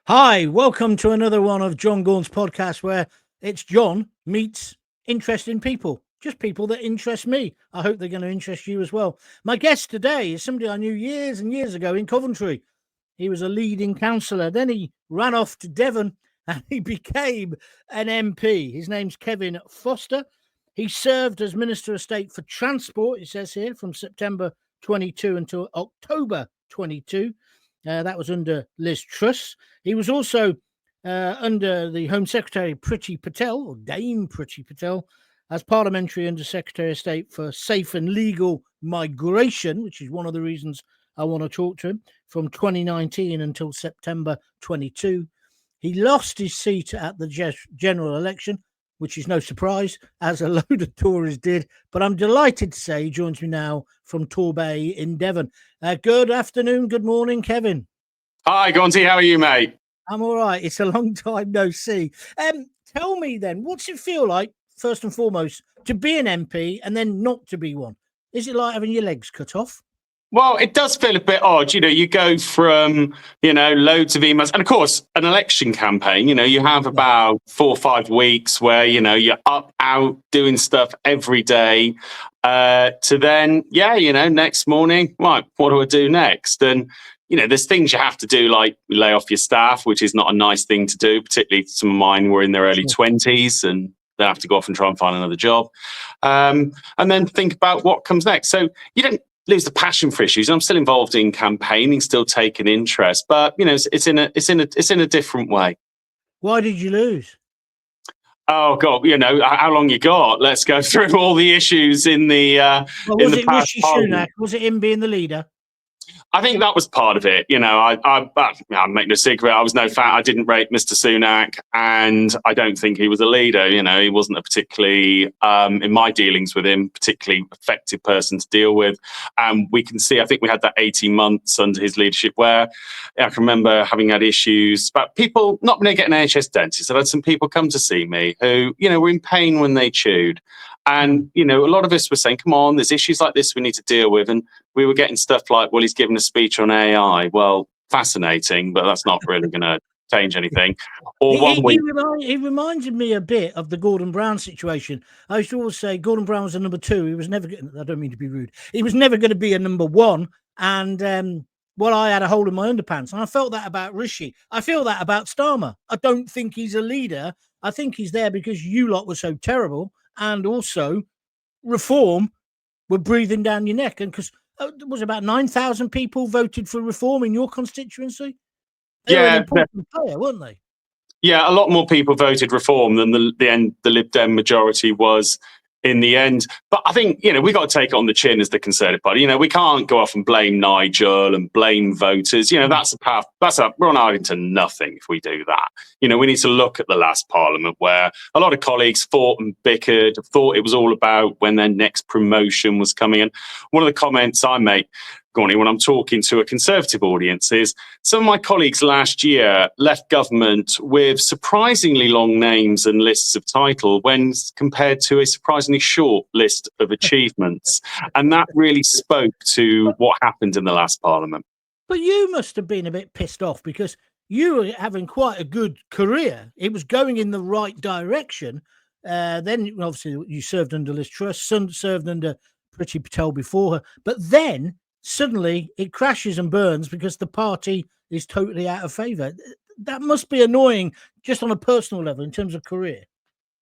Hi, welcome to another one of Jon Gaunt's podcast where it's John meets interesting people, just people that interest me. I hope they're going to interest you as well. My guest today is somebody I knew years and years ago in Coventry. He was a leading councillor. Then he ran off to Devon and he became an MP. His name's Kevin Foster. He served as Minister of State for Transport, it says here, from September 22 until October 22. That was under Liz Truss. He was also under the Home Secretary Priti Patel, or Dame Priti Patel, as Parliamentary Under Secretary of State for Safe and Legal Migration, which is one of the reasons I want to talk to him, from 2019 until September 22. He lost his seat at the general election, which is no surprise, as a load of Tories did. But I'm delighted to say he joins me now from Torbay in Devon. Good afternoon, good morning, Kevin. Hi, Gaunty. How are you, mate? I'm all right. It's a long time no see. Tell me then, what's it feel like, first and foremost, to be an MP and then not to be one? Is it like having your legs cut off? Well, it does feel a bit odd. You go from, loads of emails. And of course, an election campaign, you have about 4 or 5 weeks where, you're up, out, doing stuff every day. To then, next morning, right, what do I do next? And, there's things you have to do, like lay off your staff, which is not a nice thing to do, particularly some of mine were in their early 20s and they have to go off and try and find another job. And then think about what comes next. So you don't lose the passion for issues. I'm still involved in campaigning, still taking interest, but it's in a different way. Why did you lose? Oh God, how long you got? Let's go through all the issues in the. Was it Rishi Sunak? Was it him being the leader? I think that was part of it. I make no secret. I was no fan. I didn't rate Mr. Sunak, and I don't think he was a leader. He wasn't a particularly, in my dealings with him, particularly effective person to deal with. We can see. I think we had that 18 months under his leadership where I can remember having had issues about people not being able to get an NHS dentist. I've had some people come to see me who, were in pain when they chewed. And, a lot of us were saying, come on, there's issues like this we need to deal with. And we were getting stuff like, well, he's given a speech on AI. Well, fascinating, but that's not really going to change anything. Or he reminded me a bit of the Gordon Brown situation. I used to always say Gordon Brown was a number 2. He was never I don't mean to be rude. He was never going to be a number 1. And, I had a hole in my underpants. And I felt that about Rishi. I feel that about Starmer. I don't think he's a leader. I think he's there because you lot were so terrible. And also, reform were breathing down your neck. And because there was about 9,000 people voted for reform in your constituency. They were an important player, weren't they? Yeah, a lot more people voted reform than the Lib Dem majority was in the end. But I think, we got to take it on the chin as the Conservative Party. We can't go off and blame Nigel and blame voters. That's a path. We're on our into nothing if we do that. We need to look at the last Parliament where a lot of colleagues fought and bickered, thought it was all about when their next promotion was coming. And one of the comments I make, when I'm talking to a Conservative audience is some of my colleagues last year left government with surprisingly long names and lists of title when compared to a surprisingly short list of achievements. And that really spoke to what happened in the last Parliament. But you must have been a bit pissed off because you were having quite a good career. It was going in the right direction. Then, obviously, you served under Liz Truss, served under Priti Patel before her. But then suddenly it crashes and burns because the party is totally out of favour. That must be annoying just on a personal level in terms of career.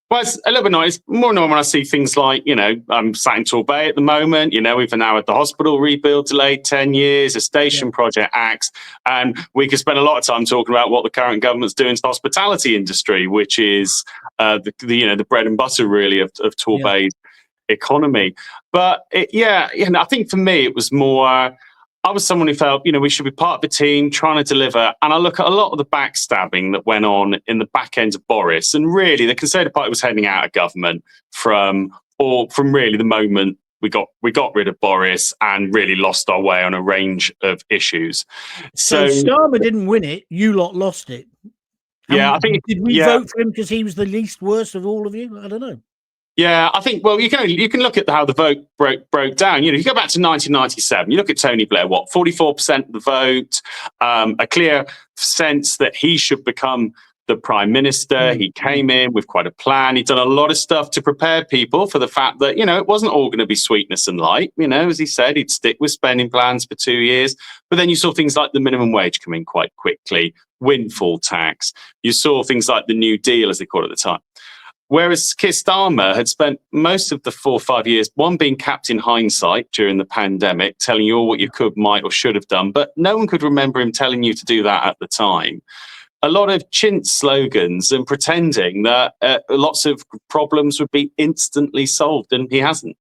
Well, it's a little bit annoying. It's more annoying when I see things like, I'm sat in Torbay at the moment, we've now had the hospital rebuild delayed 10 years, a station project acts, and we could spend a lot of time talking about what the current government's doing to the hospitality industry, which is the bread and butter really of Torbay's economy. But I think for me it was more I was someone who felt we should be part of the team trying to deliver, and I look at a lot of the backstabbing that went on in the back end of Boris, and really the Conservative Party was heading out of government from really the moment we got rid of Boris and really lost our way on a range of issues. So Starmer didn't win it, you lot lost it. I think did we vote for him because he was the least worst of all of you? I don't know. Yeah, I think, well, you can look at how the vote broke down. You go back to 1997, you look at Tony Blair, 44% of the vote, a clear sense that he should become the prime minister. He came in with quite a plan. He'd done a lot of stuff to prepare people for the fact that, it wasn't all going to be sweetness and light. As he said, he'd stick with spending plans for 2 years. But then you saw things like the minimum wage come in quite quickly, windfall tax. You saw things like the New Deal, as they called it at the time. Whereas Keir Starmer had spent most of the 4 or 5 years, one being capped in hindsight during the pandemic, telling you all what you could, might, or should have done, but no one could remember him telling you to do that at the time. A lot of chintz slogans and pretending that lots of problems would be instantly solved, and he hasn't.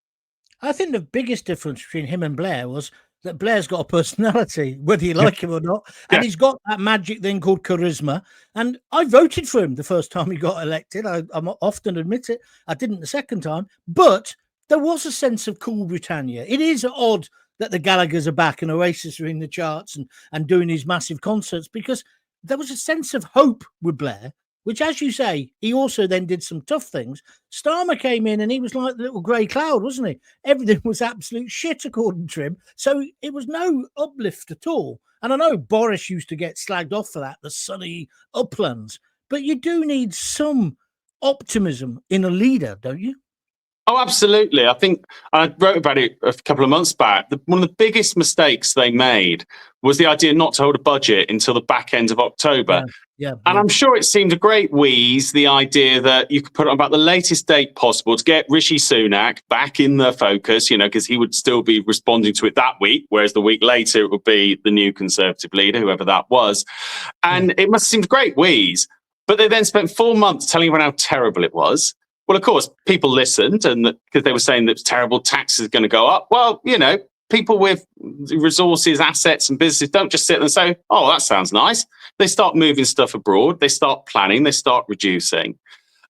I think the biggest difference between him and Blair was that Blair's got a personality, whether you like him or not, and he's got that magic thing called charisma. And I voted for him the first time he got elected. I often admit it. I didn't the second time, but there was a sense of cool Britannia. It is odd that the Gallaghers are back and Oasis are in the charts and doing these massive concerts, because there was a sense of hope with Blair, which, as you say, he also then did some tough things. Starmer came in and he was like the little grey cloud, wasn't he? Everything was absolute shit, according to him. So it was no uplift at all. And I know Boris used to get slagged off for that, the sunny uplands. But you do need some optimism in a leader, don't you? Oh, absolutely. I think I wrote about it a couple of months back. One of the biggest mistakes they made was the idea not to hold a budget until the back end of October. Yeah. And I'm sure it seemed a great wheeze, the idea that you could put on about the latest date possible to get Rishi Sunak back in the focus, because he would still be responding to it that week, whereas the week later it would be the new Conservative leader, whoever that was. And it must have seemed a great wheeze. But they then spent 4 months telling everyone how terrible it was. Well, of course, people listened, and because they were saying that it's terrible, taxes are going to go up. Well, people with resources, assets, and businesses don't just sit and say, "Oh, that sounds nice." They start moving stuff abroad. They start planning. They start reducing.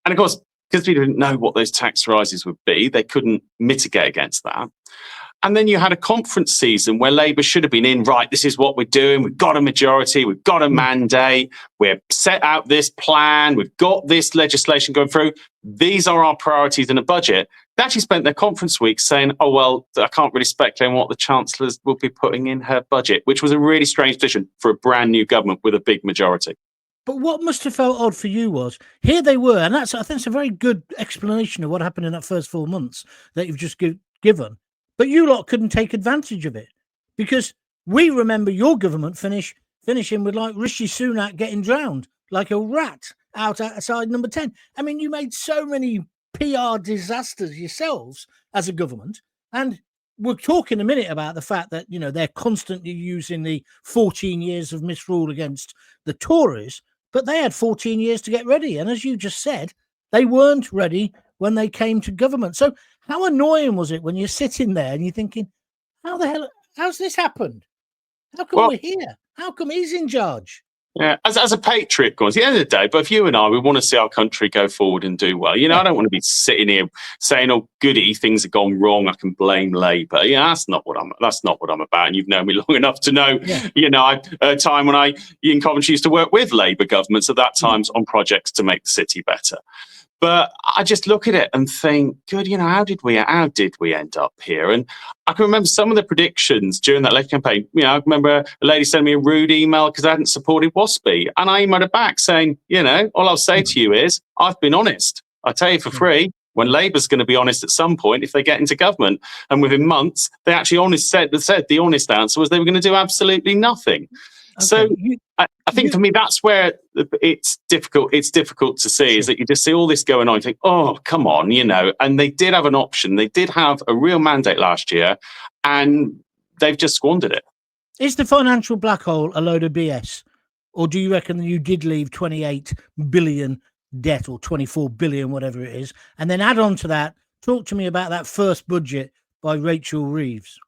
And of course, because people didn't know what those tax rises would be, they couldn't mitigate against that. And then you had a conference season where Labour should have been in, right, this is what we're doing. We've got a majority. We've got a mandate. We've set out this plan. We've got this legislation going through. These are our priorities in a budget. They actually spent their conference week saying, oh, well, I can't really speculate on what the Chancellors will be putting in her budget, which was a really strange position for a brand new government with a big majority. But what must have felt odd for you was, here they were, and I think it's a very good explanation of what happened in that first 4 months that you've just given. But you lot couldn't take advantage of it, because we remember your government finishing with like Rishi Sunak getting drowned like a rat outside number 10. I mean, you made so many PR disasters yourselves as a government. And we'll talk in a minute about the fact that, they're constantly using the 14 years of misrule against the Tories, but they had 14 years to get ready. And as you just said, they weren't ready when they came to government. So how annoying was it when you're sitting there and you're thinking, how's this happened? How come we're here? How come he's in charge? Yeah, as a patriot, at the end of the day, both you and I, we want to see our country go forward and do well. I don't want to be sitting here saying, "Oh, goody, things have gone wrong. I can blame Labour." That's not what I'm about. And you've known me long enough to know. A time when I in Coventry used to work with Labour governments at that times on projects to make the city better. But I just look at it and think, good, how did we end up here? And I can remember some of the predictions during that election campaign. I remember a lady sending me a rude email because I hadn't supported WASPy. And I emailed her back saying, all I'll say to you is, I've been honest. I tell you for free, when Labour's going to be honest at some point if they get into government. And within months, they actually said the honest answer was they were going to do absolutely nothing. Okay. So I think for me, that's where it's difficult. It's difficult to see is that you just see all this going on. You think, oh, come on, and they did have an option. They did have a real mandate last year and they've just squandered it. Is the financial black hole a load of BS? Or do you reckon that you did leave 28 billion debt or 24 billion, whatever it is? And then add on to that, talk to me about that first budget by Rachel Reeves.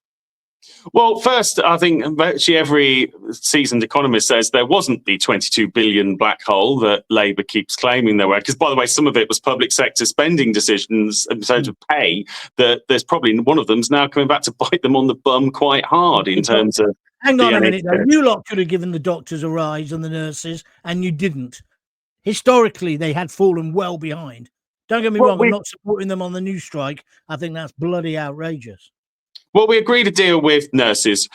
Well, first, I think virtually every seasoned economist says there wasn't the 22 billion black hole that Labour keeps claiming there were. Because, by the way, some of it was public sector spending decisions in terms of pay, that there's probably one of them's now coming back to bite them on the bum quite hard in terms of... Hang on a minute, though. You lot could have given the doctors a rise and the nurses, and you didn't. Historically, they had fallen well behind. Don't get me Well, wrong, I'm not supporting them on the news strike. I think that's bloody outrageous. Well, we agreed a deal with nurses,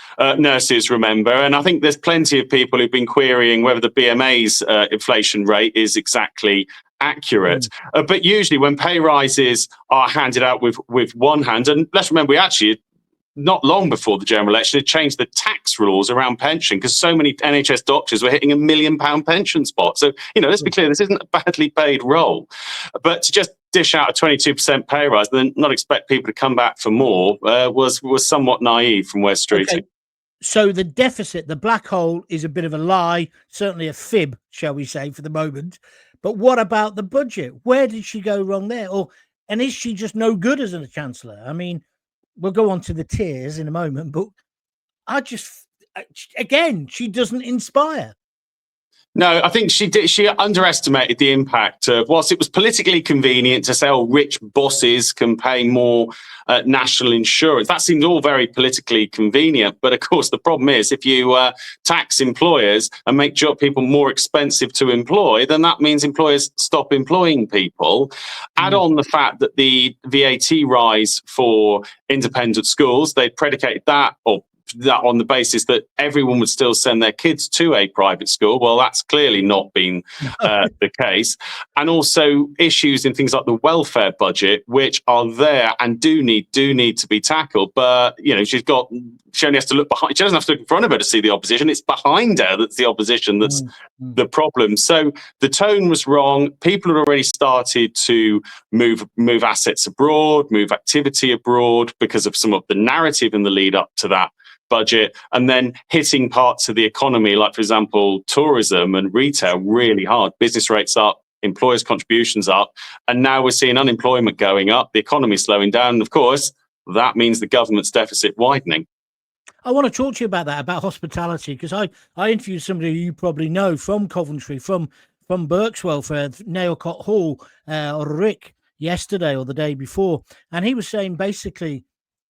remember, and I think there's plenty of people who've been querying whether the BMA's inflation rate is exactly accurate. But usually when pay rises are handed out with one hand, and let's remember, we actually, not long before the general election, had changed the tax rules around pension because so many NHS doctors were hitting £1 million pension spot. So, let's be clear, this isn't a badly paid role. But to just dish out a 22% pay rise and then not expect people to come back for more was somewhat naive from West Street. Okay. So the deficit, the black hole, is a bit of a lie, certainly a fib, shall we say, for the moment. But what about the budget? Where did she go wrong there? And is she just no good as a chancellor? I mean, we'll go on to the tears in a moment, but again, she doesn't inspire. No, I think she underestimated the impact of, whilst it was politically convenient to say, rich bosses can pay more national insurance. That seemed all very politically convenient. But of course, the problem is if you tax employers and make job people more expensive to employ, then that means employers stop employing people. Add on the fact that the VAT rise for independent schools, they predicated that on the basis that everyone would still send their kids to a private school. Well, that's clearly not been the case. And also issues in things like the welfare budget, which are there and do need to be tackled. But, she only has to look behind. She doesn't have to look in front of her to see the opposition. It's behind her that's the opposition that's the problem. So the tone was wrong. People had already started to move assets abroad, move activity abroad because of some of the narrative in the lead up to that budget, and then hitting parts of the economy, like, for example, tourism and retail really hard. Business rates up, employers' contributions up, and now we're seeing unemployment going up, the economy slowing down, and of course, that means the government's deficit widening. I want to talk to you about that, about hospitality, because I interviewed somebody who you probably know from Coventry, from Burke's Welfare, Nailcott Hall, or Rick, yesterday or the day before, and he was saying basically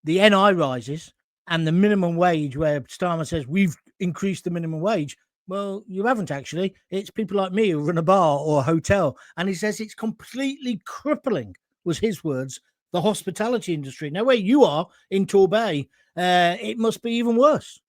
the NI rises and the minimum wage, where Starmer says we've increased the minimum wage. Well, you haven't actually. It's people like me who run a bar or a hotel. And he says it's completely crippling, was his words, the hospitality industry. Now, where you are in Torbay, it must be even worse.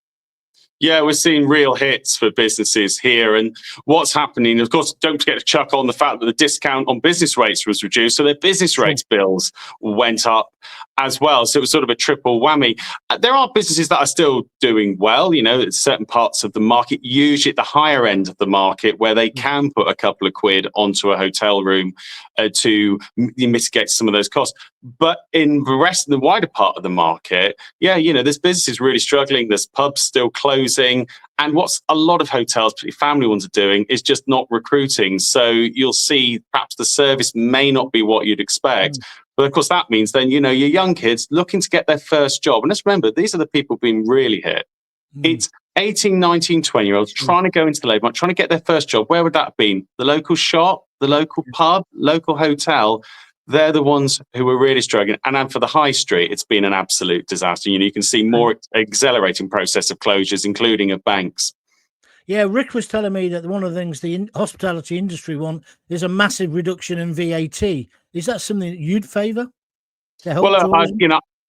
Yeah, we're seeing real hits for businesses here. And what's happening, of course, don't forget to chuck on the fact that the discount on business rates was reduced. So their business rates bills went up as well. So it was sort of a triple whammy. There are businesses that are still doing well, at certain parts of the market, usually at the higher end of the market, where they can put a couple of quid onto a hotel room to mitigate some of those costs. But in the rest of the wider part of the market, there's businesses really struggling. There's pubs still closing. And what's a lot of hotels, particularly family ones, are doing is just not recruiting. So you'll see perhaps the service may not be what you'd expect. But of course, that means then, your young kids looking to get their first job. And let's remember, these are the people being really hit. It's 18, 19, 20-year-olds trying to go into the labour market, trying to get their first job. Where would that have been? The local shop, the local pub, local hotel. They're the ones who are really struggling. And then for the high street, it's been an absolute disaster. You can see more accelerating process of closures, including of banks. Yeah, Rick was telling me that one of the things the hospitality industry want is a massive reduction in VAT. Is that something that you'd favour? Well,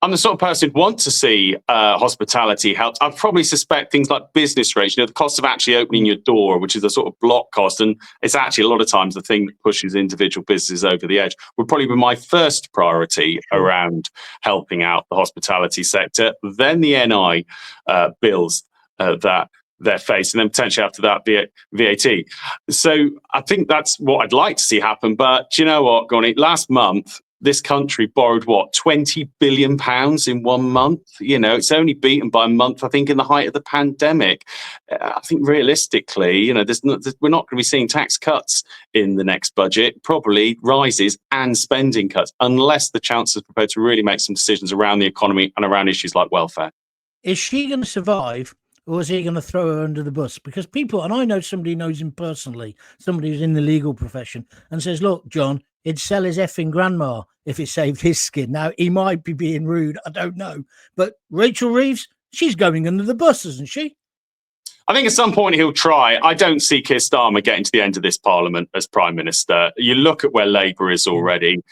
I'm the sort of person who'd want to see hospitality helped. I probably suspect things like business rates, the cost of actually opening your door, which is a sort of block cost, and it's actually a lot of times the thing that pushes individual businesses over the edge, would probably be my first priority around helping out the hospitality sector. Then the NI bills that they're facing, and then potentially after that VAT. So I think that's what I'd like to see happen. But do you know what, Gaunt? Last month, this country borrowed, £20 billion in 1 month? It's only beaten by a month, I think, in the height of the pandemic. I think realistically, we're not going to be seeing tax cuts in the next budget, probably rises and spending cuts, unless the Chancellor's prepared to really make some decisions around the economy and around issues like welfare. Is she going to survive? Or is he going to throw her under the bus? Because people, and I know somebody knows him personally, somebody who's in the legal profession, and says, look, John, he'd sell his effing grandma if it saved his skin. Now, he might be being rude, I don't know. But Rachel Reeves, she's going under the bus, isn't she? I think at some point he'll try. I don't see Keir Starmer getting to the end of this parliament as Prime Minister. You look at where Labour is already.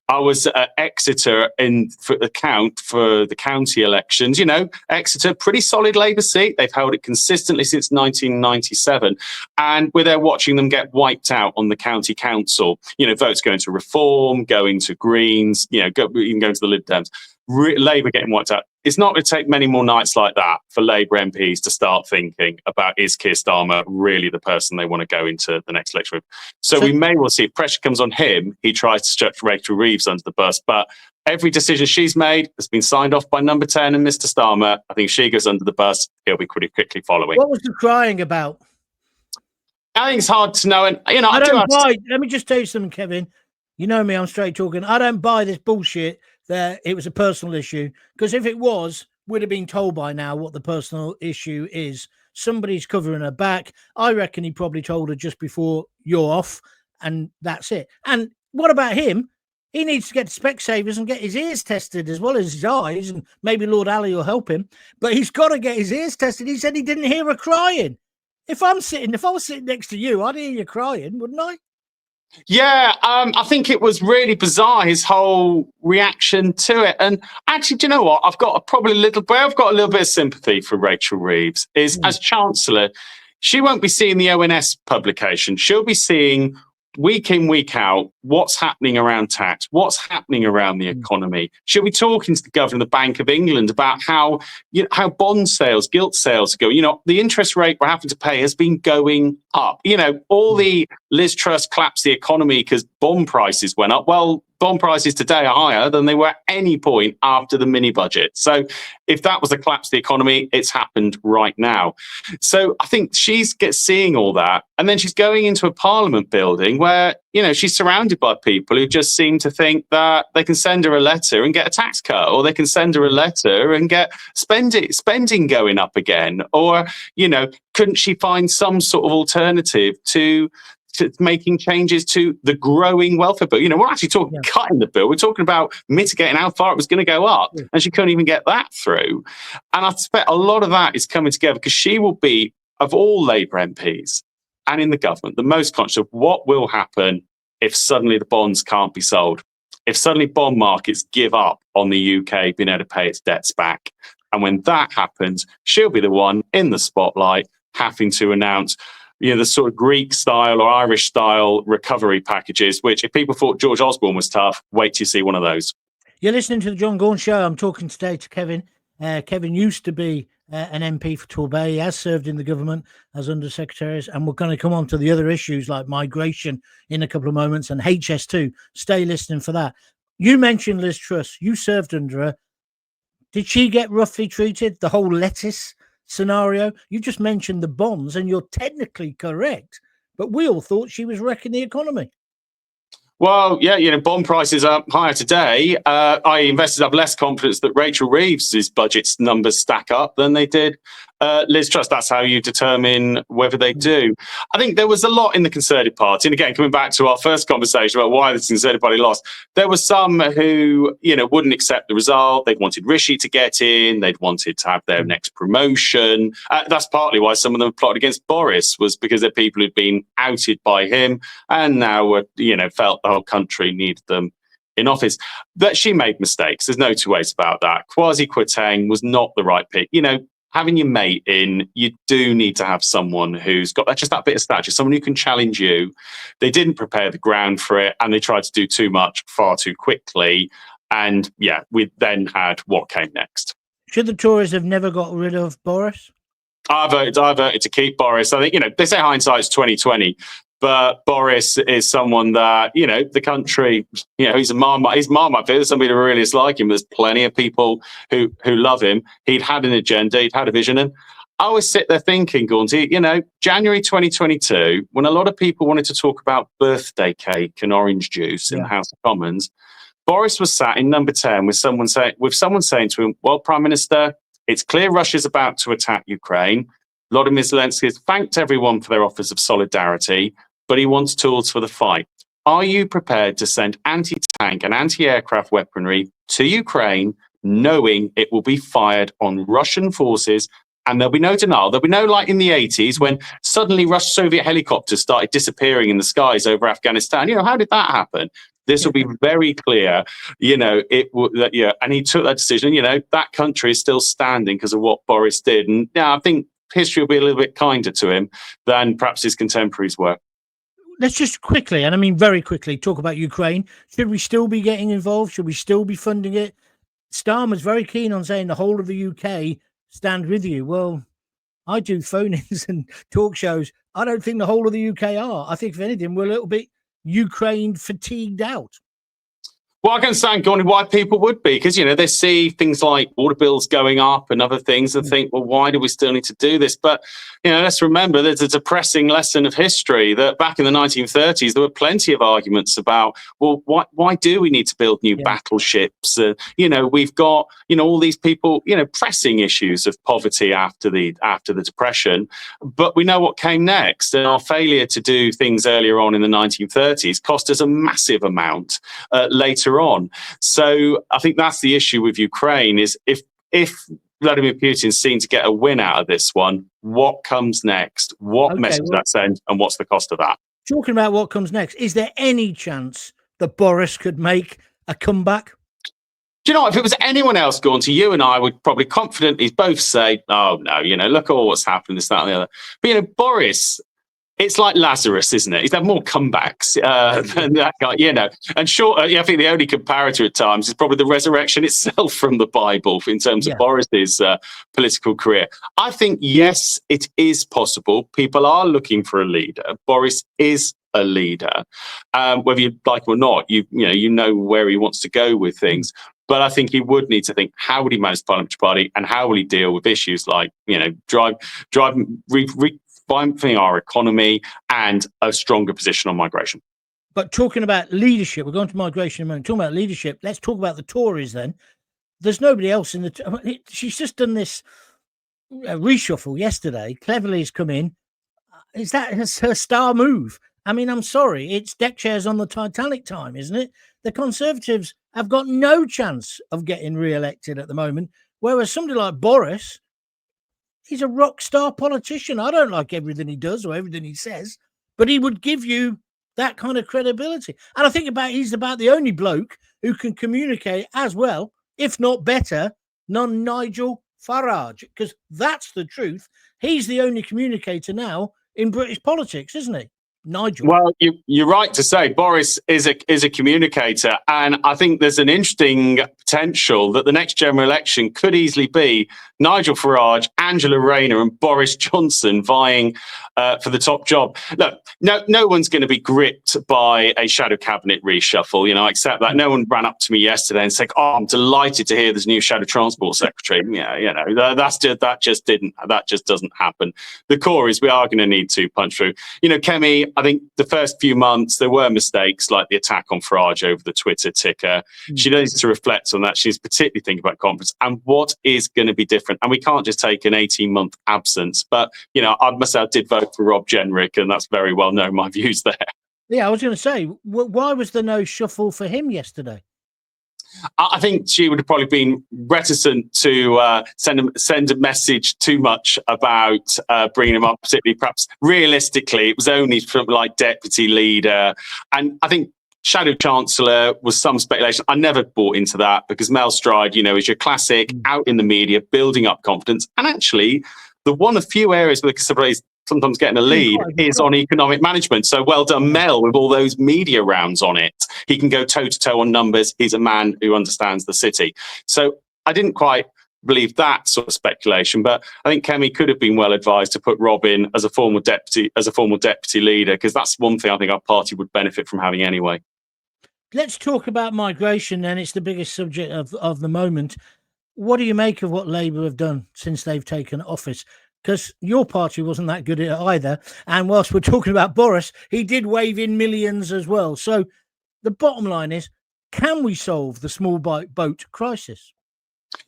I was at Exeter for the county elections. You know, Exeter, pretty solid Labour seat. They've held it consistently since 1997. And we're there watching them get wiped out on the county council. You know, votes going to Reform, going to Greens, you know, even going to the Lib Dems. Labour getting wiped out. It's not going to take many more nights like that for Labour MPs to start thinking about, is Keir Starmer really the person they want to go into the next election with? So we may well see, if pressure comes on him, he tries to stretch Rachel Reeves under the bus. But every decision she's made has been signed off by number 10 and Mr. Starmer. I think she goes under the bus. He'll be pretty quickly following. What was the crying about? I think it's hard to know. And, you know, let me just tell you something, Kevin. You know me, I'm straight talking. I don't buy this bullshit that it was a personal issue, because if it was, we'd have been told by now what the personal issue is. Somebody's covering her back. I reckon he probably told her just before you're off, and that's it. And what about him? He needs to get to Specsavers and get his ears tested as well as his eyes, and maybe Lord Ali will help him. But he's got to get his ears tested. He said he didn't hear her crying. If I was sitting next to you, I'd hear you crying, wouldn't I? Yeah, I think it was really bizarre, his whole reaction to it. And actually, do you know what? I've got a little bit of sympathy for Rachel Reeves. As Chancellor, she won't be seeing the ONS publication. She'll be seeing week in, week out, what's happening around tax, what's happening around the economy. She'll be talking to the governor of the Bank of England about how bond sales, gilt sales go. You know, the interest rate we're having to pay has been going up. You know, all the Liz Truss collapsed the economy because bond prices went up. Well, bond prices today are higher than they were at any point after the mini budget. So if that was a collapse of the economy, it's happened right now. So I think she's seeing all that. And then she's going into a parliament building where, you know, she's surrounded by people who just seem to think that they can send her a letter and get a tax cut, or they can send her a letter and get spending going up again. Or, you know, couldn't she find some sort of alternative to making changes to the growing welfare bill? You know, we're actually talking cutting the bill. We're talking about mitigating how far it was going to go up. And she couldn't even get that through. And I suspect a lot of that is coming together because she will be, of all Labour MPs and in the government, the most conscious of what will happen if suddenly the bonds can't be sold, if suddenly bond markets give up on the UK being able to pay its debts back. And when that happens, she'll be the one in the spotlight having to announce, you know, the sort of Greek style or Irish style recovery packages, which if people thought George Osborne was tough, wait till you see one of those. You're listening to the Jon Gaunt Show. I'm talking today to Kevin. Kevin used to be an MP for Torbay. He has served in the government as Under-Secretaries, and we're going to come on to the other issues like migration in a couple of moments and HS2. Stay listening for that. You mentioned Liz Truss. You served under her. Did she get roughly treated? The whole lettuce scenario? You just mentioned the bonds, and you're technically correct, but we all thought she was wrecking the economy. Well, yeah, you know, bond prices are higher today. Investors have less confidence that Rachel Reeves' budget numbers stack up than they did Liz Truss. That's how you determine whether they do. I think there was a lot in the Conservative Party. And again, coming back to our first conversation about why the Conservative Party lost, there were some who, you know, wouldn't accept the result. They wanted Rishi to get in. They'd wanted to have their next promotion. That's partly why some of them plotted against Boris, was because they're people who'd been outed by him and now were, you know, felt the whole country needed them in office. That she made mistakes. There's no two ways about that. Kwasi Kwarteng was not the right pick. You know, having your mate in, you do need to have someone who's got just that bit of stature, someone who can challenge you. They didn't prepare the ground for it, and they tried to do too much far too quickly. And yeah, we then had what came next. Should the Tories have never got rid of Boris? I voted to keep Boris. I think, you know, they say hindsight's 20/20. But Boris is someone that, you know, the country, you know, he's Marmite. There's somebody who really is like him. There's plenty of people who love him. He'd had an agenda. He'd had a vision. And I always sit there thinking, Gaunty, you know, January 2022, when a lot of people wanted to talk about birthday cake and orange juice in the House of Commons, Boris was sat in number 10 with someone saying to him, well, Prime Minister, it's clear Russia's about to attack Ukraine. Volodymyr Zelensky has thanked everyone for their offers of solidarity, but he wants tools for the fight. Are you prepared to send anti-tank and anti-aircraft weaponry to Ukraine, knowing it will be fired on Russian forces and there'll be no denial. There'll be no, like in the 80s when suddenly Russian Soviet helicopters started disappearing in the skies over Afghanistan. How did that happen? This will be very clear, and he took that decision. That country is still standing because of what Boris did. And I think history will be a little bit kinder to him than perhaps his contemporaries were. Let's just quickly, and I mean very quickly, talk about Ukraine. Should we still be getting involved? Should we still be funding it? Starmer's very keen on saying the whole of the UK stand with you. Well, I do phone-ins and talk shows. I don't think the whole of the UK are. I think, if anything, we're a little bit Ukraine fatigued out. Well, I can understand why people would be, because, they see things like water bills going up and other things and think, well, why do we still need to do this? But, let's remember there's a depressing lesson of history that back in the 1930s, there were plenty of arguments about, well, why do we need to build new battleships? We've got, all these people, pressing issues of poverty after the Depression. But we know what came next. And our failure to do things earlier on in the 1930s cost us a massive amount later on. So I think that's the issue with Ukraine is if Vladimir Putin's seen to get a win out of this one, what comes next? What message does that send? And what's the cost of that? Talking about what comes next, is there any chance that Boris could make a comeback? Do you know what? If it was anyone else going to you and I would probably confidently both say, oh, no, look at all what's happened, this, that, and the other. But, Boris, it's like Lazarus, isn't it? He's had more comebacks than that guy, And sure, I think the only comparator at times is probably the resurrection itself from the Bible in terms of Boris's political career. I think, yes, it is possible. People are looking for a leader. Boris is a leader. Whether you like him or not, you know where he wants to go with things. But I think he would need to think, how would he manage the Parliamentary Party and how will he deal with issues like, revamping our economy and a stronger position on migration. But talking about leadership, we're going to migration in a moment. Talking about leadership, let's talk about the Tories then. There's nobody else in the... she's just done this reshuffle yesterday. Cleverly has come in. Is that her star move? I mean, I'm sorry. It's deck chairs on the Titanic time, isn't it? The Conservatives have got no chance of getting re-elected at the moment, whereas somebody like Boris... he's a rock star politician. I don't like everything he does or everything he says, but he would give you that kind of credibility. And I think he's about the only bloke who can communicate as well, if not better, than Nigel Farage, because that's the truth. He's the only communicator now in British politics, isn't he? Nigel. Well, you're right to say Boris is a communicator, and I think there's an interesting potential that the next general election could easily be Nigel Farage, Angela Rayner, and Boris Johnson vying for the top job. Look, no one's going to be gripped by a shadow cabinet reshuffle. I accept that. No one ran up to me yesterday and said, "Oh, I'm delighted to hear there's a new shadow transport secretary." That just doesn't happen. The core is we are going to need to punch through. Kemi, I think the first few months there were mistakes like the attack on Farage over the Twitter ticker. She needs to reflect on that. She's particularly thinking about conference and what is going to be different. And we can't just take an 18-month absence. But, I must say I did vote for Rob Jenrick, and that's very well known, my views there. Yeah, I was going to say, why was there no shuffle for him yesterday? I think she would have probably been reticent to send a message too much about bringing him up, particularly perhaps realistically. It was only from like deputy leader. And I think Shadow Chancellor was some speculation. I never bought into that because Mel Stride, is your classic out in the media, building up confidence. And actually, the one of few areas where the Conservatives sometimes getting a lead is on economic management. So well done, Mel, with all those media rounds on it. He can go toe-to-toe on numbers. He's a man who understands the city. So I didn't quite believe that sort of speculation, but I think Kemi could have been well advised to put Rob in as a formal deputy leader, because that's one thing I think our party would benefit from having anyway. Let's talk about migration then. It's the biggest subject of the moment. What do you make of what Labour have done since they've taken office? Because your party wasn't that good at it either. And whilst we're talking about Boris, he did wave in millions as well. So the bottom line is, can we solve the small boat crisis?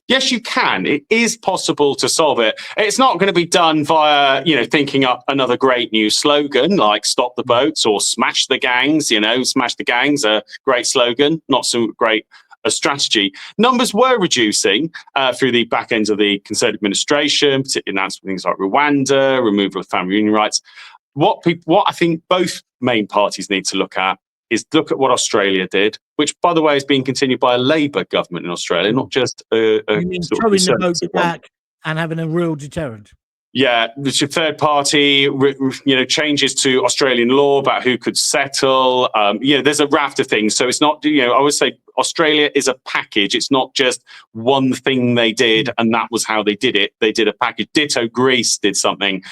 Yes, you can. It is possible to solve it. It's not going to be done via, thinking up another great new slogan like "Stop the Boats" or "Smash the Gangs." Smash the gangs, a great slogan, not so great strategy. Numbers were reducing through the back end of the Conservative administration, particularly announced things like Rwanda, removal of family union rights. What I think both main parties need to look at is look at what Australia did, which, by the way, is being continued by a Labour government in Australia, not just a You mean sort of throwing the boats Conservative one. back and having a real deterrent? Yeah, there's your third party, changes to Australian law about who could settle. There's a raft of things. So it's not, I would say Australia is a package. It's not just one thing they did and that was how they did it. They did a package. Ditto Greece did something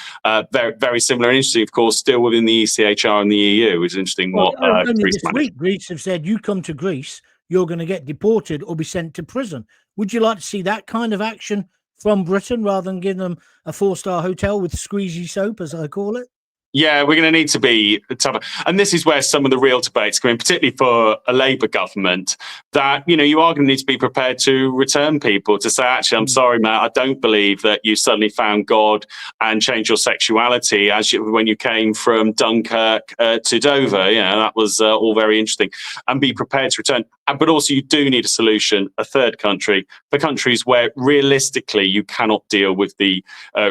very, very similar and interesting, of course, still within the ECHR and the EU, which is interesting Only Greece this managed. week, Greece have said, you come to Greece, you're going to get deported or be sent to prison. Would you like to see that kind of action from Britain rather than giving them a 4-star hotel with squeezy soap, as I call it? Yeah, we're going to need to be tougher. And this is where some of the real debates come in, particularly for a Labour government, that, you are going to need to be prepared to return people, to say, actually, I'm sorry, Matt, I don't believe that you suddenly found God and changed your sexuality when you came from Dunkirk to Dover. That was all very interesting. And be prepared to return. But also you do need a solution, a third country, for countries where realistically you cannot deal with the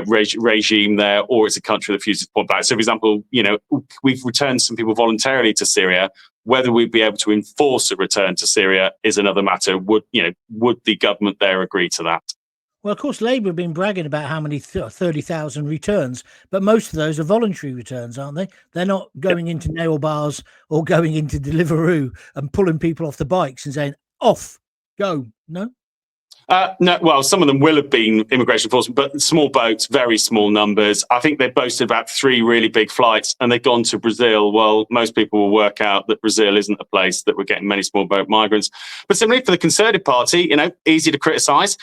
regime there, or it's a country that refuses to point back. So, for example, we've returned some people voluntarily to Syria. Whether we'd be able to enforce a return to Syria is another matter. Would the government there agree to that? Well, of course, Labour have been bragging about how many 30,000 returns, but most of those are voluntary returns, aren't they? They're not going into nail bars or going into Deliveroo and pulling people off the bikes and saying, off, go, no? No, well, some of them will have been immigration enforcement, but small boats, very small numbers. I think they boasted about 3 really big flights and they've gone to Brazil. Well, most people will work out that Brazil isn't a place that we're getting many small boat migrants. But similarly for the Conservative Party, easy to criticise.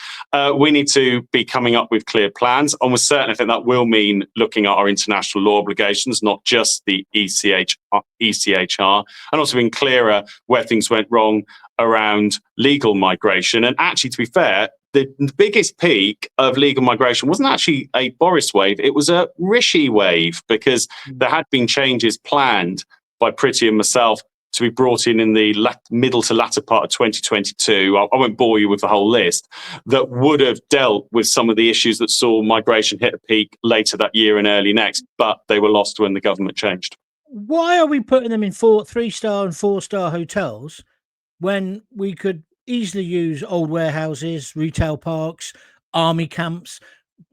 We need to be coming up with clear plans. And we're certain, I think that will mean looking at our international law obligations, not just the ECHR, and also being clearer where things went wrong around legal migration. And actually, to be fair, the biggest peak of legal migration wasn't actually a Boris wave, it was a Rishi wave, because there had been changes planned by Priti and myself to be brought in the middle to latter part of 2022. I won't bore you with the whole list, that would have dealt with some of the issues that saw migration hit a peak later that year and early next, but they were lost when the government changed. Why are we putting them in 3-star and 4-star hotels when we could easily use old warehouses, retail parks, army camps?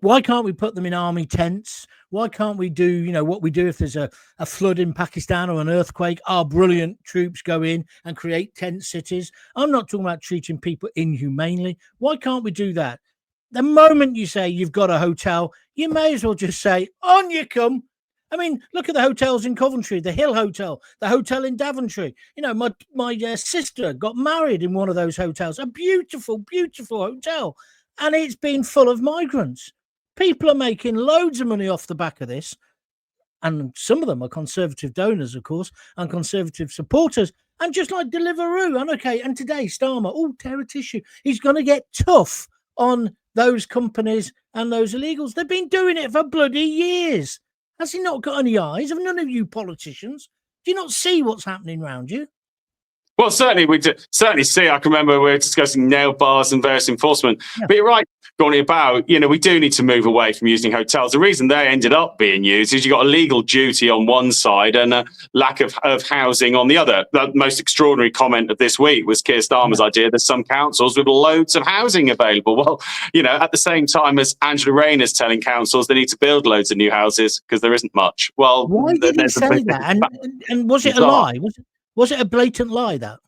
Why can't we put them in army tents? Why can't we do, what we do if there's a flood in Pakistan or an earthquake? Our brilliant troops go in and create tent cities. I'm not talking about treating people inhumanely. Why can't we do that? The moment you say you've got a hotel, you may as well just say, on you come. I mean, look at the hotels in Coventry, the Hill Hotel, the hotel in Daventry. My sister got married in one of those hotels, a beautiful, beautiful hotel, and it's been full of migrants. People are making loads of money off the back of this, and some of them are Conservative donors, of course, and Conservative supporters, and just like Deliveroo, and today, Starmer, tear a tissue. He's going to get tough on those companies and those illegals. They've been doing it for bloody years. Has he not got any eyes? Have none of you politicians? Do you not see what's happening around you? Well, certainly we certainly see. I can remember we were discussing nail bars and various enforcement. Yeah. But you're right, Gaunt, about, we do need to move away from using hotels. The reason they ended up being used is you've got a legal duty on one side and a lack of housing on the other. The most extraordinary comment of this week was Keir Starmer's idea that some councils with loads of housing available. Well, at the same time as Angela Rayner's telling councils they need to build loads of new houses because there isn't much. Well, why did he say that? And was it a lie? Was it a blatant lie, that?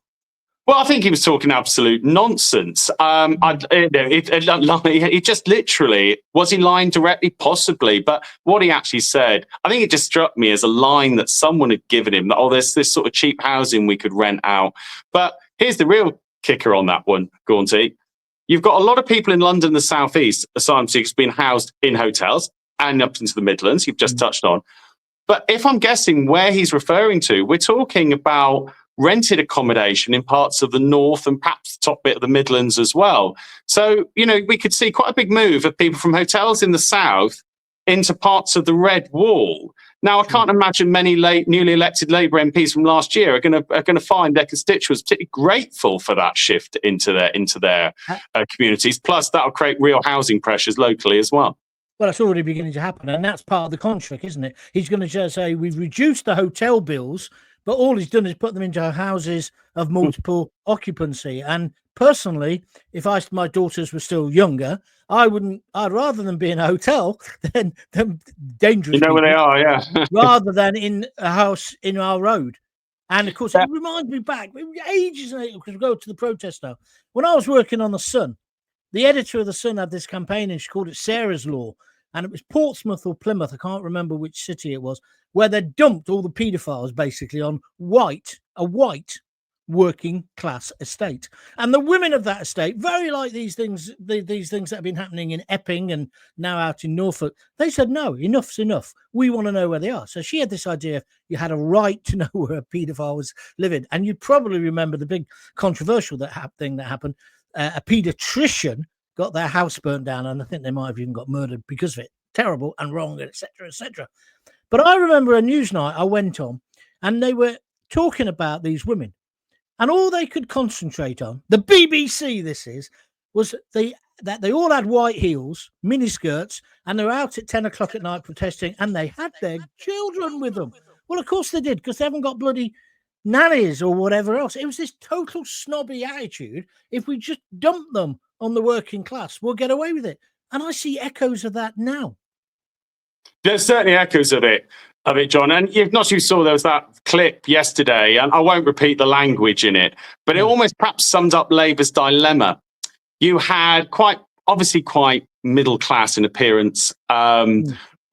Well, I think he was talking absolute nonsense. He just literally, was he lying directly? Possibly. But what he actually said, I think it just struck me as a line that someone had given him, that, there's this sort of cheap housing we could rent out. But here's the real kicker on that one, Gaunty. You've got a lot of people in London, the South East, asylum seekers being housed in hotels and up into the Midlands, you've just touched on. But if I'm guessing where he's referring to, we're talking about rented accommodation in parts of the north and perhaps the top bit of the Midlands as well. So, we could see quite a big move of people from hotels in the south into parts of the Red Wall. Now, I can't imagine many newly elected Labour MPs from last year are going to find their constituents particularly grateful for that shift into their communities. Plus, that'll create real housing pressures locally as well. Well, it's already beginning to happen, and that's part of the contract, isn't it? He's going to just say we've reduced the hotel bills, but all he's done is put them into houses of multiple occupancy. And personally, if my daughters were still younger, I'd rather them be in a hotel than dangerous. You know where they are, yeah. rather than in a house in our road. And of course, it reminds me back ages because we go to the protest now. When I was working on the Sun, the editor of the Sun had this campaign, and she called it Sarah's Law. And it was Portsmouth or Plymouth, I can't remember which city it was, where they dumped all the paedophiles basically on a white working class estate. And the women of that estate, very like these things that have been happening in Epping and now out in Norfolk, they said, no, enough's enough. We want to know where they are. So she had this idea you had a right to know where a paedophile was living. And you probably remember the big controversial thing that happened. A paediatrician got their house burnt down, and I think they might have even got murdered because of it. Terrible and wrong, etc., etc. But I remember a news night I went on, and they were talking about these women, and all they could concentrate on, the BBC was that they all had white heels, miniskirts, and they were out at 10 o'clock at night protesting, and they had their children with them. Well, of course they did, because they haven't got bloody nannies or whatever else. It was this total snobby attitude. If we just dump them on the working class, we'll get away with it. And I see echoes of that now. There's certainly echoes of it, John. And you saw there was that clip yesterday, and I won't repeat the language in it, but it almost perhaps sums up Labour's dilemma. You had quite middle class in appearance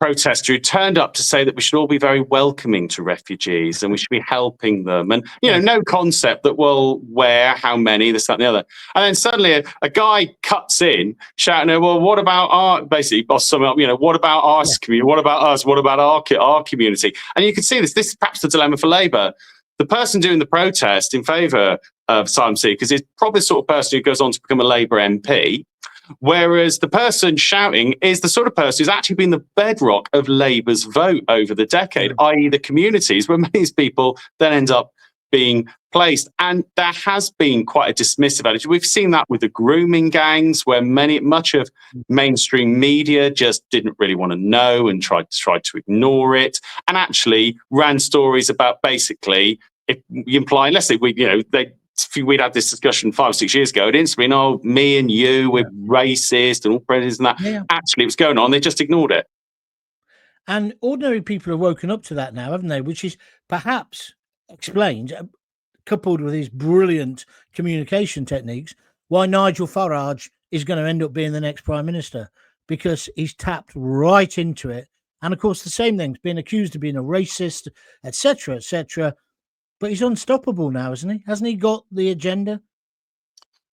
protester who turned up to say that we should all be very welcoming to refugees and we should be helping them. And, no concept that, well, where, how many, this, that, and the other. And then suddenly a guy cuts in shouting, well, what about I'll sum it up, what about our community? What about us? What about our community? And you can see this is perhaps the dilemma for Labour. The person doing the protest in favour of asylum seekers is probably the sort of person who goes on to become a Labour MP. Whereas the person shouting is the sort of person who's actually been the bedrock of Labour's vote over the decade, i.e. the communities where many people then end up being placed. And there has been quite a dismissive attitude. We've seen that with the grooming gangs, where much of mainstream media just didn't really want to know and tried to ignore it, and actually ran stories about basically, if you imply, let's say we'd had this discussion 5 or 6 years ago, it instantly mean, me and you, we're racist and all prejudice and that. Yeah. Actually, it was going on. They just ignored it. And ordinary people have woken up to that now, haven't they? Which is perhaps explained, coupled with these brilliant communication techniques, why Nigel Farage is going to end up being the next Prime Minister, because he's tapped right into it. And of course, the same thing's being accused of being a racist, etc., etc. But he's unstoppable now, isn't he? Hasn't he got the agenda?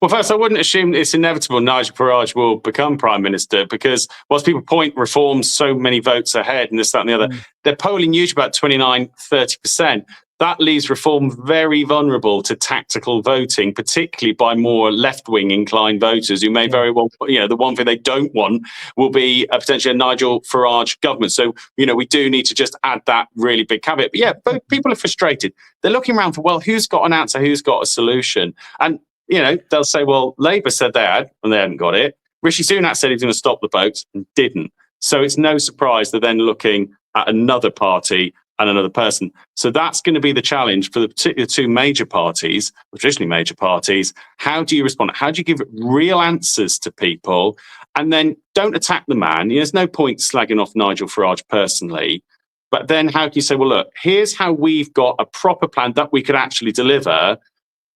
Well, first, I wouldn't assume it's inevitable Nigel Farage will become Prime Minister, because whilst people point reforms so many votes ahead and this, that and the other, they're polling usually about 29-30%. That leaves reform very vulnerable to tactical voting, particularly by more left-wing inclined voters who may very well, the one thing they don't want will be potentially a Nigel Farage government. So, we do need to just add that really big caveat. But yeah, both people are frustrated. They're looking around for, well, who's got an answer? Who's got a solution? And, they'll say, well, Labour said they had, and they hadn't got it. Rishi Sunak said he's going to stop the votes and didn't. So it's no surprise they're then looking at another party and another person. So that's going to be the challenge for the particular two major parties, traditionally major parties. How do you respond? How do you give real answers to people? And then don't attack the man. There's no point slagging off Nigel Farage personally. But then how do you say, well, look, here's how we've got a proper plan that we could actually deliver.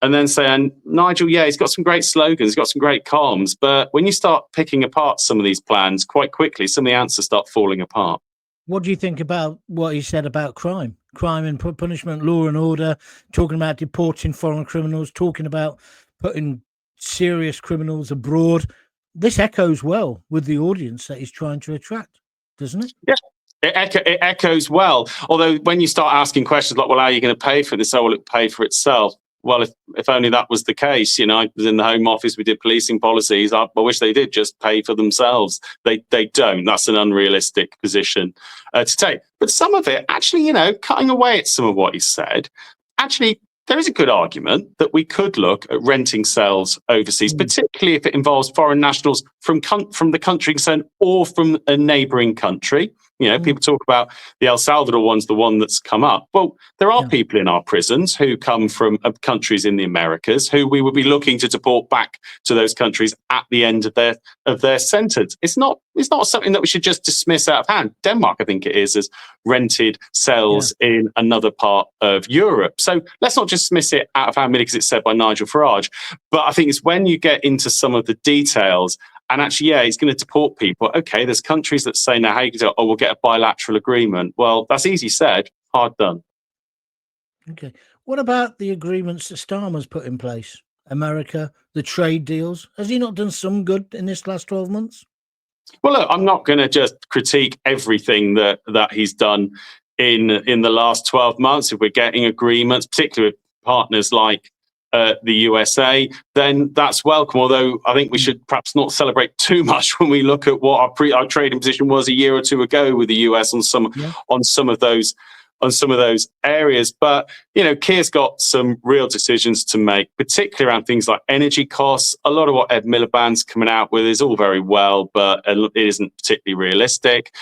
And then say, and Nigel, he's got some great slogans, he's got some great columns. But when you start picking apart some of these plans, quite quickly, some of the answers start falling apart. What do you think about what he said about crime and punishment, law and order, talking about deporting foreign criminals, talking about putting serious criminals abroad? This echoes well with the audience that he's trying to attract, doesn't it? Yeah. It echoes well. Although when you start asking questions like, well, how are you going to pay for this? How will it pay for itself? Well, if only that was the case. I was in the Home Office, we did policing policies. I wish they did just pay for themselves. They don't. That's an unrealistic position to take. But some of it, actually, cutting away at some of what he said, actually, there is a good argument that we could look at renting cells overseas, particularly if it involves foreign nationals from the country concerned or from a neighbouring country. People talk about the El Salvador one's the one that's come up. Well, there are people in our prisons who come from countries in the Americas who we would be looking to deport back to those countries at the end of their sentence. It's not something that we should just dismiss out of hand. Denmark, I think it is, has rented cells in another part of Europe. So let's not just dismiss it out of hand merely because it's said by Nigel Farage. But I think it's when you get into some of the details. And actually, he's going to deport people. Okay, there's countries that say now, hey, we'll get a bilateral agreement. Well, that's easy said, hard done. Okay. What about the agreements that Starmer's put in place? America, the trade deals. Has he not done some good in this last 12 months? Well, look, I'm not going to just critique everything that he's done in the last 12 months. If we're getting agreements, particularly with partners like the USA, then that's welcome. Although I think we should perhaps not celebrate too much when we look at what our trading position was a year or two ago with the US on some of those areas. But Keir's got some real decisions to make, particularly around things like energy costs. A lot of what Ed Miliband's coming out with is all very well, but it isn't particularly realistic.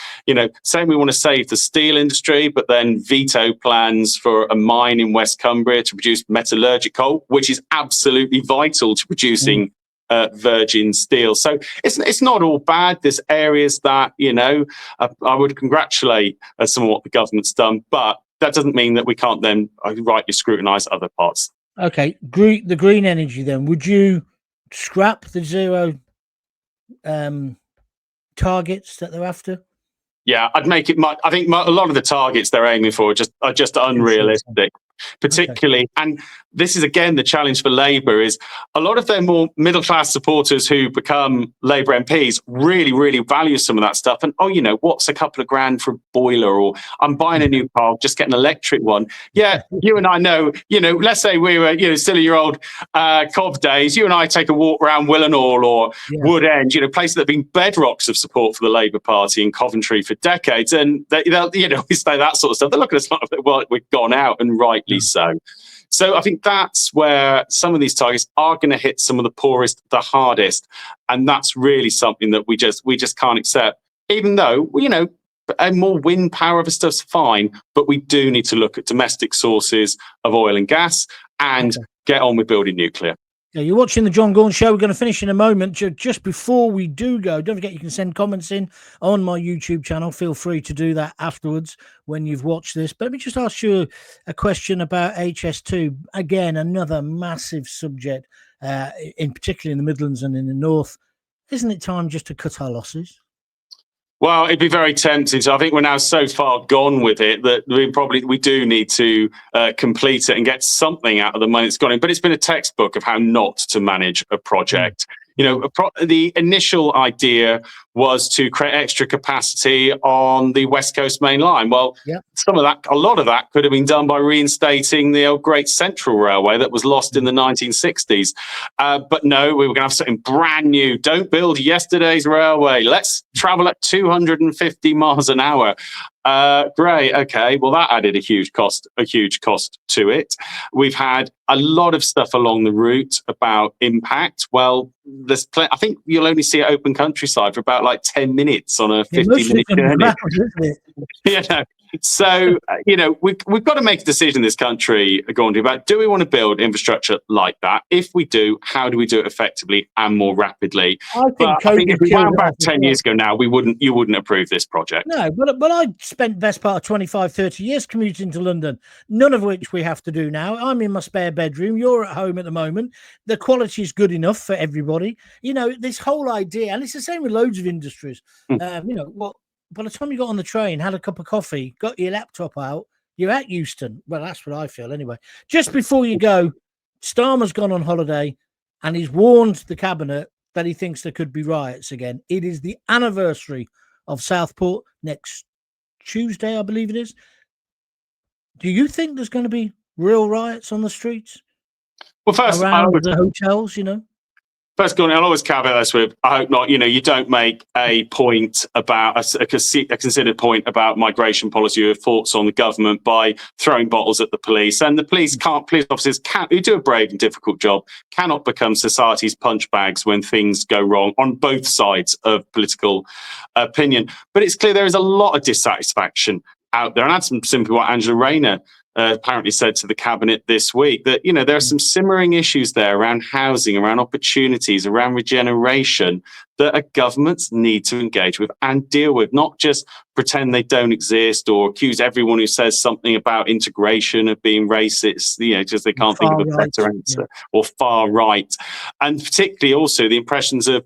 Saying we want to save the steel industry, but then veto plans for a mine in West Cumbria to produce metallurgic coal, which is absolutely vital to producing virgin steel. So it's not all bad. There's areas that, I would congratulate some of what the government's done, but that doesn't mean that we can't then rightly scrutinise other parts. Okay, the green energy then. Would you scrap the zero targets that they're after? Yeah, I'd make it. I think a lot of the targets they're aiming for are just unrealistic. Particularly, and this is again the challenge for Labour, is a lot of their more middle-class supporters who become Labour MPs really, really value some of that stuff. And what's a couple of grand for a boiler, or I'm buying a new car, just get an electric one. Yeah, you and I know, let's say we were, still in your old Cov days, you and I take a walk around Willenhall or Wood End, places that have been bedrocks of support for the Labour Party in Coventry for decades. And they'll we say that sort of stuff. They look at us like we've gone out, and rightly so. So I think that's where some of these targets are going to hit some of the poorest the hardest, and that's really something that we just can't accept. Even though a more wind power of stuff's fine, but we do need to look at domestic sources of oil and gas and get on with building nuclear. Yeah, you're watching the Jon Gaunt Show. We're going to finish in a moment. Just before we do go, don't forget you can send comments in on my YouTube channel. Feel free to do that afterwards when you've watched this. But let me just ask you a question about HS2. Again, another massive subject, in particularly in the Midlands and in the North. Isn't it time just to cut our losses? Well, it'd be very tempting. So I think we're now so far gone with it that we do need to complete it and get something out of the money that's gone in. But it's been a textbook of how not to manage a project. The initial idea was to create extra capacity on the West Coast Main Line. Well, a lot of that could have been done by reinstating the old Great Central Railway that was lost in the 1960s. But no, we were going to have something brand new. Don't build yesterday's railway. Let's travel at 250 miles an hour. Great. Okay. Well, that added a huge cost to it. We've had a lot of stuff along the route about impact. Well, I think you'll only see it open countryside for about like 10 minutes on a 50-minute journey. So, we've got to make a decision in this country, Gaunt, about do we want to build infrastructure like that? If we do, how do we do it effectively and more rapidly? I think if we went back 10 years ago now, you wouldn't approve this project. No, but I spent the best part of 25, 30 years commuting to London, none of which we have to do now. I'm in my spare bedroom. You're at home at the moment. The quality is good enough for everybody. This whole idea, and it's the same with loads of industries. By the time you got on the train, had a cup of coffee, got your laptop out, you're at Euston. Well, that's what I feel anyway. Just before you go, Starmer's gone on holiday and he's warned the cabinet that he thinks there could be riots again. It is the anniversary of Southport next Tuesday, I believe it is. Do you think there's going to be real riots on the streets? Well, first, around the hotels, First, I'll always caveat this with, I hope not, you don't make a point about a considered point about migration policy or thoughts on the government by throwing bottles at the police. And the police officers who do a brave and difficult job, cannot become society's punch bags when things go wrong on both sides of political opinion. But it's clear there is a lot of dissatisfaction out there. And that's simply what Angela Rayner apparently said to the cabinet this week, that there are some simmering issues there around housing, around opportunities, around regeneration that our governments need to engage with and deal with, not just pretend they don't exist or accuse everyone who says something about integration of being racist, just they can't think of a better answer, or far right. And particularly also the impressions of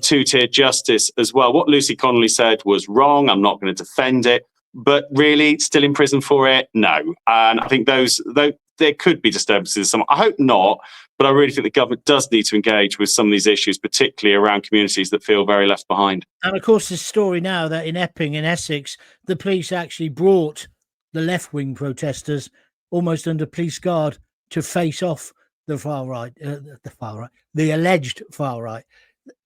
two-tier justice as well. What Lucy Connolly said was wrong. I'm not going to defend it. But really, still in prison for it? No. And I think there could be disturbances. I hope not, but I really think the government does need to engage with some of these issues, particularly around communities that feel very left behind. And of course, this story now that in Epping, in Essex, the police actually brought the left-wing protesters almost under police guard to face off the far right, the alleged far right.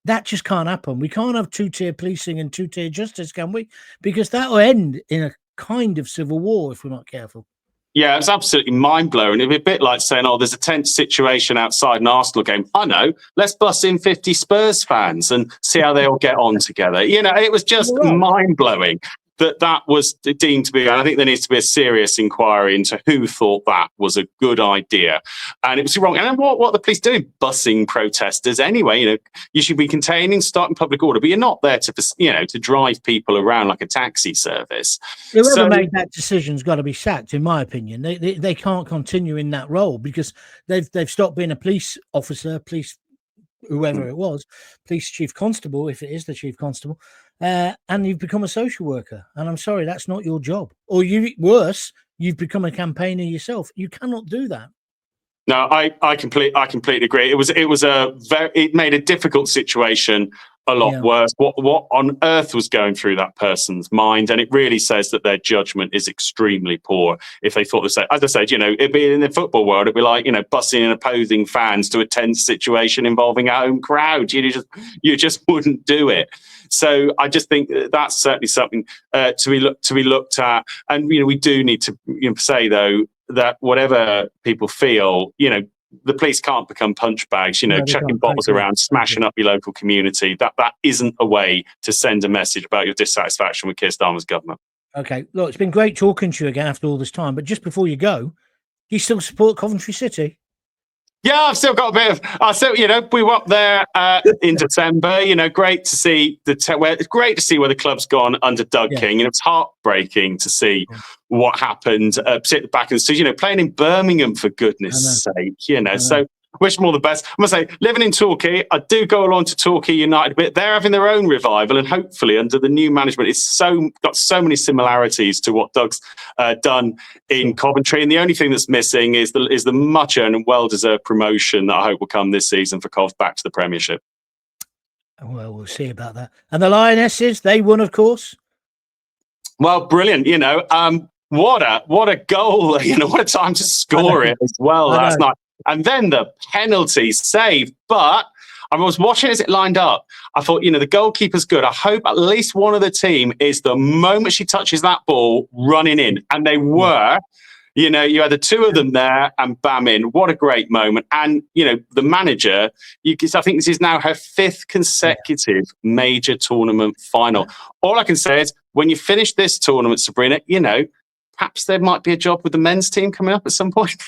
That just can't happen. We can't have two-tier policing and two-tier justice, can we? Because that will end in a kind of civil war if we're not careful. Yeah, it's absolutely mind-blowing. It'd be a bit like saying, there's a tense situation outside an Arsenal game. I know, let's bus in 50 Spurs fans and see how they all get on together. It was just mind-blowing that was deemed to be, and I think there needs to be a serious inquiry into who thought that was a good idea. And it was wrong. And what are the police doing? Bussing protesters anyway. You should be starting public order, but you're not there to drive people around like a taxi service. Whoever made that decision's got to be sacked, in my opinion. They can't continue in that role because they've stopped being a police officer, whoever it was, police chief constable, if it is the chief constable, and you've become a social worker. And I'm sorry, that's not your job. Or you've become a campaigner yourself. You cannot do that. No, I completely agree. It made a difficult situation a lot worse. What on earth was going through that person's mind? And it really says that their judgment is extremely poor. If they thought the same, as I said, it'd be in the football world, it'd be like, bussing in opposing fans to a tense situation involving a home crowd. You just wouldn't do it. So I just think that's certainly something to be looked at. And we do need to say though that whatever people feel, the police can't become punch bags, chucking bottles around, smashing up your local community. That isn't a way to send a message about your dissatisfaction with Keir Starmer's government. Okay, look, it's been great talking to you again after all this time. But just before you go, do you still support Coventry City? Yeah, I've still got a bit of. We were up there in December. Great to see it's great to see where the club's gone under Doug King. It's heartbreaking to see what happened, particularly back in the season. Playing in Birmingham for goodness' sake. So wish them all the best. I must say, living in Torquay, I do go along to Torquay United a bit. They're having their own revival, and hopefully under the new management, it's got so many similarities to what Doug's done in Coventry. And the only thing that's missing is the much earned and well-deserved promotion that I hope will come this season for Cov back to the Premiership. Well, we'll see about that. And the Lionesses, they won, of course. Well, brilliant. What a goal. What a time to score it as well last night. And then the penalty save. But I was watching as it lined up. I thought, the goalkeeper's good. I hope at least one of the team is the moment she touches that ball running in. And they were. You had the two of them there and bam in. What a great moment. And, the manager, I think this is now her 5th consecutive major tournament final. All I can say is when you finish this tournament, Sabrina, perhaps there might be a job with the men's team coming up at some point.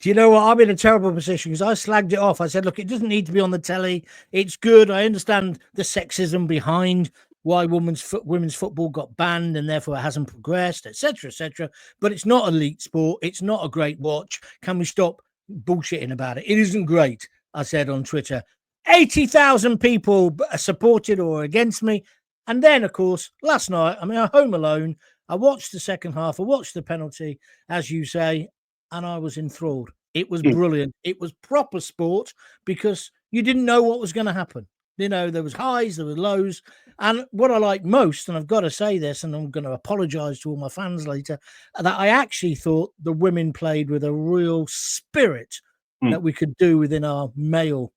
Do you know what? I'm in a terrible position because I slagged it off. I said, look, it doesn't need to be on the telly. It's good. I understand the sexism behind why women's football got banned and therefore it hasn't progressed, etc., etc. But it's not elite sport. It's not a great watch. Can we stop bullshitting about it? It isn't great, I said on Twitter. 80,000 people supported or against me. And then, of course, last night, I'm home alone. I watched the second half. I watched the penalty, as you say, and I was enthralled. It was brilliant. It was proper sport because you didn't know what was going to happen. There was highs, there were lows. And what I like most, and I've got to say this, and I'm going to apologise to all my fans later, that I actually thought the women played with a real spirit that we could do within our male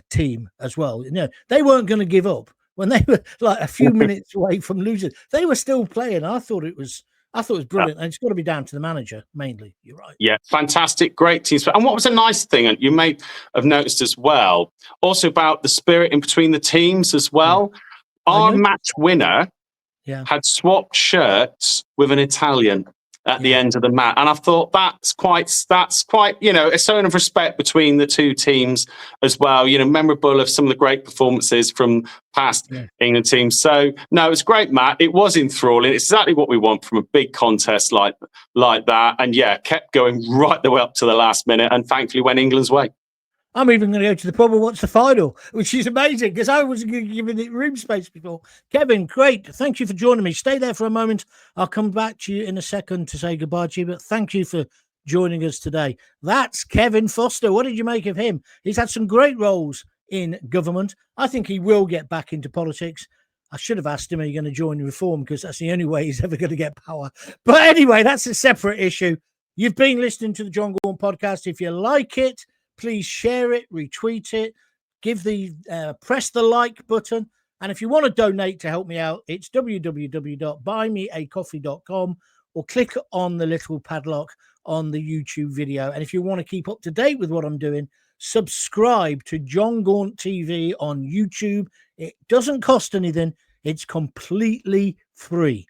team as well. You know, they weren't going to give up when they were like a few minutes away from losing. They were still playing. I thought it was brilliant, and it's got to be down to the manager mainly. You're right. Yeah, fantastic, great team spirit. And what was a nice thing, and you may have noticed as well, also about the spirit in between the teams as well. Yeah. Our match winner had swapped shirts with an Italian at the end of the match, and I thought that's quite, you know, a sign of respect between the two teams as well. You know, memorable of some of the great performances from past England teams. So no, it was great, Matt. It was enthralling. It's exactly what we want from a big contest like that, and kept going right the way up to the last minute, and thankfully went England's way. I'm even going to go to the pub and watch the final, which is amazing because I was giving it room space before. Kevin, great. Thank you for joining me. Stay there for a moment. I'll come back to you in a second to say goodbye to you, but thank you for joining us today. That's Kevin Foster. What did you make of him? He's had some great roles in government. I think he will get back into politics. I should have asked him, are you going to join Reform? Because that's the only way he's ever going to get power. But anyway, that's a separate issue. You've been listening to the Jon Gaunt podcast. If you like it, please share it, retweet it, press the like button. And if you want to donate to help me out, it's www.buymeacoffee.com, or click on the little padlock on the YouTube video. And if you want to keep up to date with what I'm doing, subscribe to Jon Gaunt TV on YouTube. It doesn't cost anything. It's completely free.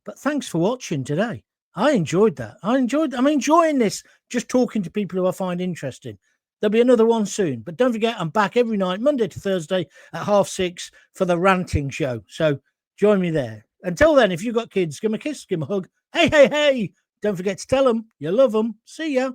But thanks for watching today. I enjoyed that. I'm enjoying this, just talking to people who I find interesting. There'll be another one soon. But don't forget, I'm back every night, Monday to Thursday at 6:30 for the ranting show. So join me there. Until then, if you've got kids, give them a kiss, give them a hug. Hey, hey, hey. Don't forget to tell them you love them. See ya.